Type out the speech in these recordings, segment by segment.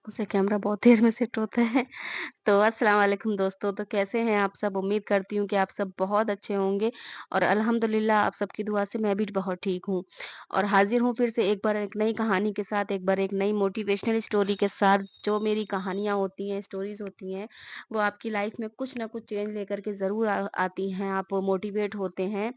उसे कैमरा बहुत देर में सेट होता है। तो अस्सलाम वालेकुम दोस्तों, तो कैसे हैं आप सब? उम्मीद करती हूँ कि आप सब बहुत अच्छे होंगे और अल्हम्दुलिल्लाह आप सबकी दुआ से मैं भी बहुत ठीक हूँ। और हाज़िर हूँ फिर से एक बार एक नई कहानी के साथ, एक बार एक नई मोटिवेशनल स्टोरी के साथ। जो मेरी कहानियाँ होती हैं, स्टोरीज़ होती हैं, वो आपकी लाइफ़ में कुछ न कुछ चेंज लेकर के ज़रूर आती हैं, आप मोटिवेट होते हैं।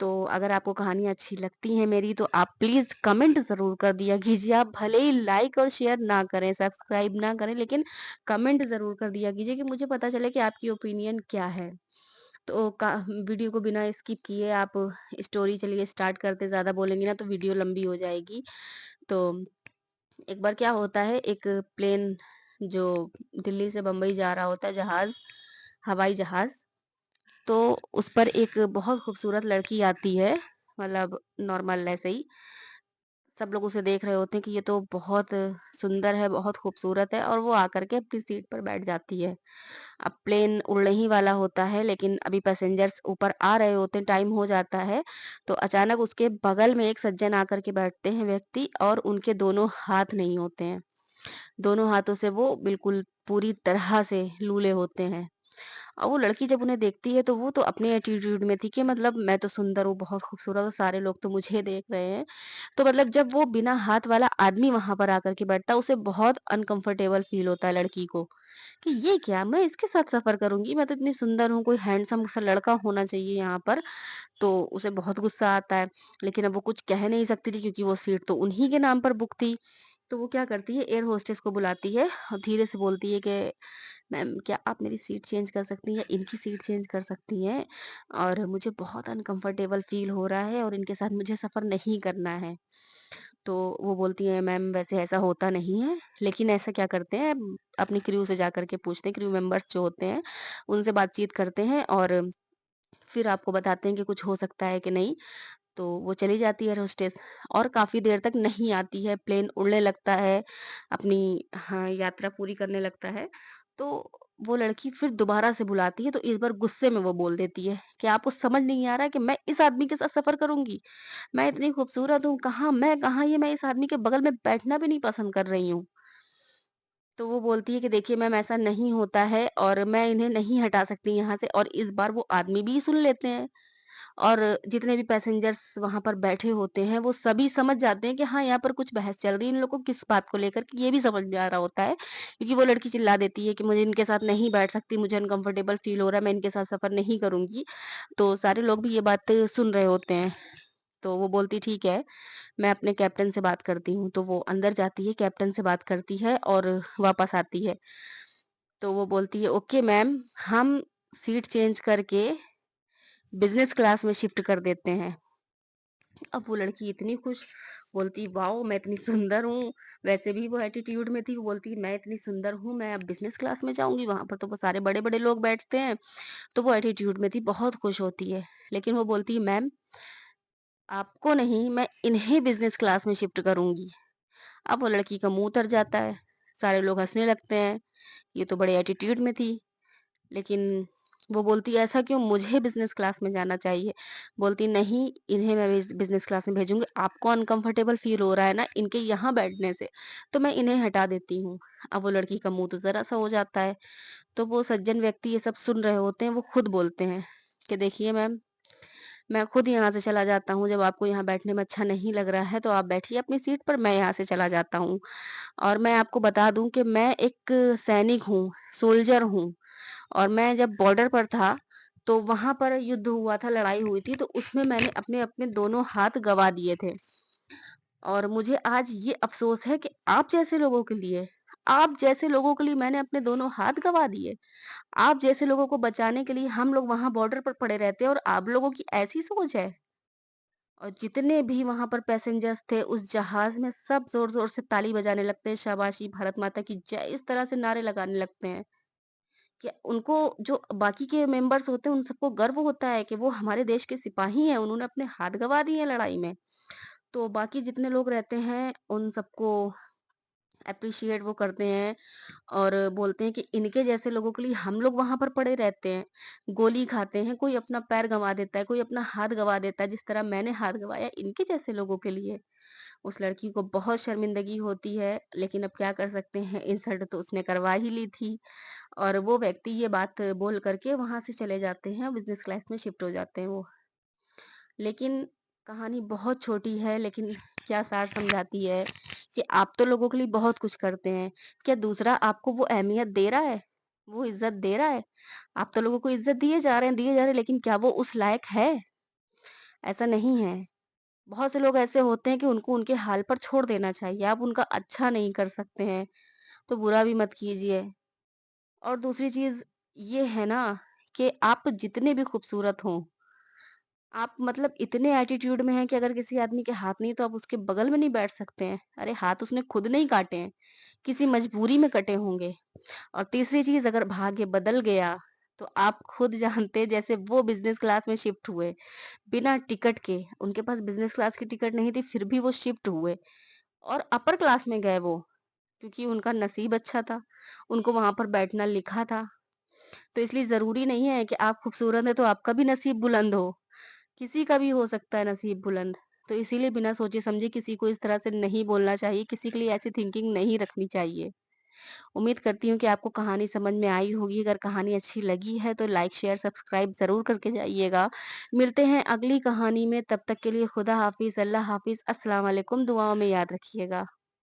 तो अगर आपको कहानियाँ अच्छी लगती हैं मेरी तो आप प्लीज़ कमेंट ज़रूर कर दिया कीजिए। आप भले ही लाइक और शेयर ना करें, सब्सक्राइब ना करें, लेकिन कमेंट ज़रूर कर दिया कीजिए कि मुझे पता चले कि आपकी ओपिनियन क्या है। तो का वीडियो को बिना स्किप किए आप स्टोरी चलिए स्टार्ट करते हैं। ज़्यादा बोलेंगी ना तो वीडियो लंबी हो जाएगी। तो एक बार क्या होता है, एक प्लेन जो दिल्ली से बम्बई जा रहा होता है, जहाज़, हवाई जहाज़, तो उस पर एक बहुत खूबसूरत लड़की आती है, मतलब नॉर्मल ऐसे ही। सब लोग उसे देख रहे होते हैं कि ये तो बहुत सुंदर है, बहुत खूबसूरत है, और वो आकर के अपनी सीट पर बैठ जाती है। अब प्लेन उड़ने ही वाला होता है, लेकिन अभी पैसेंजर्स ऊपर आ रहे होते हैं, टाइम हो जाता है। तो अचानक उसके बगल में एक सज्जन आकर के बैठते हैं व्यक्ति, और उनके दोनों हाथ नहीं होते हैं। दोनों हाथों से वो बिल्कुल पूरी तरह से लूले होते हैं। वो लड़की जब उन्हें देखती है तो वो तो अपने एटीट्यूड में थी कि मतलब मैं तो सुंदर हूँ, बहुत खूबसूरत हूँ, सारे लोग तो मुझे देख रहे हैं। तो मतलब जब वो बिना हाथ वाला आदमी वहाँ पर आकर के बैठता है, उसे बहुत अनकंफर्टेबल फ़ील होता है लड़की को, कि ये क्या? मैं इसके साथ सफ़र करूँगी? मैं तो इतनी सुंदर हूँ, कोई हैंडसम सा लड़का होना चाहिए यहाँ पर। तो उसे बहुत गुस्सा आता है, लेकिन अब वो कुछ कह नहीं सकती थी क्योंकि वो सीट तो उन्हीं के नाम पर बुक थी। तो वो क्या करती है, एयर होस्टेस को बुलाती है और धीरे से बोलती है कि मैम, क्या आप मेरी सीट चेंज कर सकती हैं या इनकी सीट चेंज कर सकती हैं? और मुझे बहुत अनकंफर्टेबल फ़ील हो रहा है और इनके साथ मुझे सफ़र नहीं करना है। तो वो बोलती हैं, मैम वैसे ऐसा होता नहीं है, लेकिन ऐसा क्या करते हैं, अपनी क्रू से जाकर के पूछते हैं, क्रू मेंबर्स जो होते हैं, उनसे बातचीत करते हैं और फिर आपको बताते हैं कि कुछ हो सकता है कि नहीं। तो वो चली जाती है एयर होस्टेस और काफ़ी देर तक नहीं आती है, प्लेन उड़ने लगता है, अपनी हाँ, यात्रा पूरी करने लगता है। तो वो लड़की फिर दोबारा से बुलाती है, तो इस बार गुस्से में वो बोल देती है कि आपको समझ नहीं आ रहा है कि मैं इस आदमी के साथ सफ़र करूँगी? मैं इतनी खूबसूरत हूँ, कहाँ ये मैं इस आदमी के बगल में बैठना भी नहीं पसंद कर रही हूँ। तो वो बोलती है कि देखिए मैम, ऐसा नहीं होता है और मैं इन्हें नहीं हटा सकती यहाँ से, और इस बार वो आदमी भी सुन लेते हैं। और जितने भी पैसेंजर्स वहाँ पर बैठे होते हैं, वो सभी समझ जाते हैं कि हाँ, यहाँ पर कुछ बहस चल रही है, इन लोगों को किस बात को लेकर के, ये भी समझ में आ रहा होता है। क्योंकि वो लड़की चिल्ला देती है कि मुझे इनके साथ नहीं बैठ सकती, मुझे अनकंफर्टेबल फ़ील हो रहा है, मैं इनके साथ सफ़र नहीं करूँगी। तो सारे लोग भी ये बात सुन रहे होते हैं। तो वो बोलती ठीक है, मैं अपने कैप्टन से बात करती हूँ। तो वो अंदर जाती है, कैप्टन से बात करती है और वापस आती है। तो वो बोलती है, ओके मैम, हम सीट चेंज करके बिज़नेस क्लास में शिफ्ट कर देते हैं। अब वो लड़की इतनी खुश, बोलती वाओ, मैं इतनी सुंदर हूँ। वैसे भी वो एटीट्यूड में थी, वो बोलती मैं इतनी सुंदर हूँ, मैं अब बिज़नेस क्लास में जाऊँगी, वहाँ पर तो वो सारे बड़े-बड़े लोग बैठते हैं। तो वो एटीट्यूड में थी, बहुत खुश होती है। लेकिन वो बोलती है मैम, आपको नहीं, मैं इन्हें बिज़नेस क्लास में शिफ्ट करूँगी। अब वो लड़की का मुँह उतर जाता है, सारे लोग हँसने लगते हैं, ये तो बड़े एटीट्यूड में थी। लेकिन वो बोलती है ऐसा क्यों? मुझे बिज़नेस क्लास में जाना चाहिए। बोलती नहीं, इन्हें मैं बिज़नेस क्लास में भेजूँगी। आपको अनकंफर्टेबल फ़ील हो रहा है ना इनके यहाँ बैठने से, तो मैं इन्हें हटा देती हूँ। अब वो लड़की का मुँह तो ज़रा-सा हो जाता है। तो वो सज्जन व्यक्ति ये सब सुन रहे होते हैं, वो खुद बोलते हैं कि देखिए मैम, मैं खुद यहाँ से चला जाता हूँ, जब आपको यहाँ बैठने में अच्छा नहीं लग रहा है तो आप बैठिए अपनी सीट पर, मैं यहाँ से चला जाता हूँ। और मैं आपको बता दूँ कि मैं एक सैनिक हूँ, सोल्जर हूँ। और मैं जब बॉर्डर पर था, तो वहाँ पर युद्ध हुआ था, लड़ाई हुई थी, तो उसमें मैंने अपने-अपने दोनों हाथ गँवा दिए थे। और मुझे आज ये अफ़सोस है कि आप जैसे लोगों के लिए मैंने अपने दोनों हाथ गँवा दिए। आप जैसे लोगों को बचाने के लिए हम लोग वहाँ बॉर्डर पर पड़े रहते हैं और आप लोगों की ऐसी सोच है? और जितने भी वहाँ पर पैसेंजर्स थे उस जहाज़ में, सब ज़ोर-ज़ोर से ताली बजाने लगते हैं, शाबाशी, भारत माता की जय, इस तरह से नारे लगाने लगते हैं। कि उनको, जो बाकी के मेंबर्स होते हैं, उन सबको गर्व होता है कि वो हमारे देश के सिपाही हैं, उन्होंने अपने हाथ गँवा दिए हैं लड़ाई में। तो बाकी जितने लोग रहते हैं, उन सबको एप्रिशिएट वो करते हैं और बोलते हैं कि इनके जैसे लोगों के लिए हम लोग वहाँ पर पड़े रहते हैं, गोली खाते हैं, कोई अपना पैर गँवा देता है, कोई अपना हाथ गँवा देता है, जिस तरह मैंने हाथ गँवाया इनके जैसे लोगों के लिए। उस लड़की को बहुत शर्मिंदगी होती है, लेकिन अब क्या कर सकते हैं, इंसल्ट तो उसने करवा ही ली थी और वो व्यक्ति ये बात बोल कर के वहाँ से चले जाते हैं, बिज़नेस क्लास में शिफ्ट हो जाते हैं वो। लेकिन कहानी बहुत छोटी है, लेकिन क्या सार समझाती है कि आप तो लोगों के लिए बहुत कुछ करते हैं, क्या दूसरा आपको वो अहमियत दे रहा है? वो इज़्ज़त दे रहा है? आप तो लोगों को इज़्ज़त दिए जा रहे हैं, लेकिन क्या वो उस लायक है? ऐसा नहीं है। बहुत से लोग ऐसे होते हैं कि उनको उनके हाल पर छोड़ देना चाहिए, आप उनका अच्छा नहीं कर सकते हैं, तो बुरा भी मत कीजिए। और दूसरी चीज़ ये है ना कि आप जितने भी खूबसूरत हों, आप मतलब इतने एटीट्यूड में हैं कि अगर किसी आदमी के हाथ नहीं है तो आप उसके बगल में नहीं बैठ सकते हैं। अरे हाथ उसने खुद नहीं काटे हैं, किसी मजबूरी में कटे होंगे। और तीसरी चीज़ अगर भाग्य बदल गया, तो आप खुद जानते हैं जैसे वो बिज़नेस क्लास में शिफ्ट हुए, बिना टिकट के, उनके पास बिज़नेस क्लास की टिकट नहीं थी फिर भी वो शिफ्ट हुए और अपर क्लास में गए वो, क्योंकि उनका नसीब अच्छा था, उनको वहाँ पर बैठना लिखा था। तो इसलिए ज़रूरी नहीं है कि आप खूबसूरत हैं तो आपका भी नसीब बुलंद हो। किसी का भी हो सकता है नसीब बुलंद। तो इसीलिए बिना सोचे-समझे किसी को इस तरह से नहीं बोलना चाहिए, किसी के लिए ऐसी थिंकिंग नहीं रखनी चाहिए। उम्मीद करती हूँ कि आपको कहानी समझ में आई होगी। अगर कहानी अच्छी लगी है तो लाइक, शेयर, सब्सक्राइब ज़रूर करके जाइएगा। मिलते हैं अगली कहानी में, तब तक के लिए खुदा हाफ़िज़, अल्लाह हाफ़िज़, अस्सलाम वालेकुम। दुआओं में याद रखिएगा।